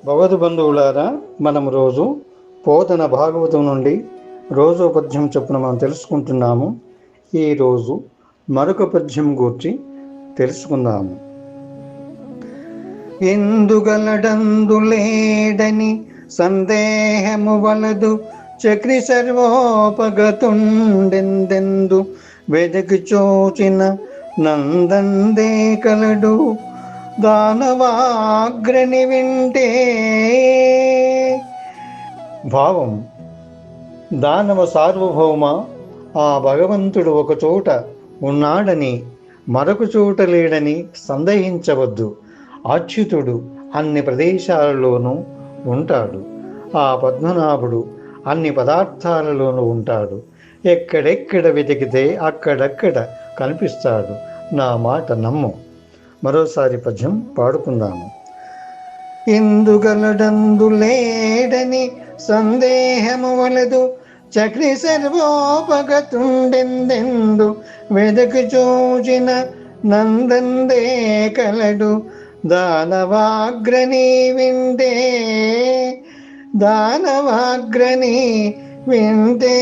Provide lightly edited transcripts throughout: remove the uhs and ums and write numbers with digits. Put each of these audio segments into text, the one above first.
భగవద్ బంధువులారా, మనం రోజు పోతన భాగవతం నుండి రోజు పద్యం చొప్పున మనం తెలుసుకుంటున్నాము. ఈరోజు మరొక పద్యం గూర్చి తెలుసుకుందాము. ఎందుగలడందులేడని సందేహము వలదు, చక్రి సర్వోపగతుండెందెందు వెదకి చూచిన నందందే కలడు, దానవాగ్రని వింటే. భావం: దానవ సార్వభౌమ, ఆ భగవంతుడు ఒక చోట ఉన్నాడని మరొక చోట లేడని సందేహించవద్దు. అచ్యుతుడు అన్ని ప్రదేశాలలోనూ ఉంటాడు. ఆ పద్మనాభుడు అన్ని పదార్థాలలోనూ ఉంటాడు. ఎక్కడెక్కడ వెతికితే అక్కడక్కడ కనిపిస్తాడు. నా మాట నమ్ము. మరోసారి పద్యం పాడుకుందాము. ఎందుగలడందులేడని సందేహము వలదు, చక్రి సర్వోపగతుండెందెందు వెదకి చూచిన నందందే కలడు, దానవాగ్రని వింటే. దానవాగ్రని వింటే.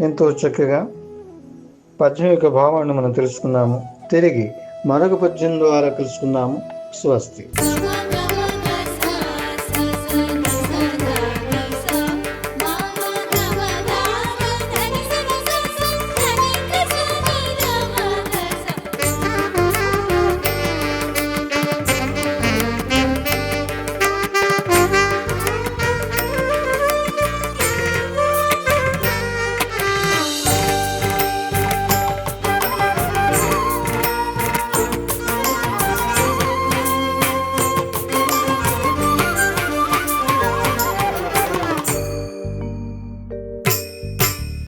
ఎంతో చక్కగా పద్యం యొక్క భావాన్ని మనం తెలుసుకున్నాము. తిరిగి మరొక పద్యం ద్వారా కలుసుకుందాము. స్వస్తి.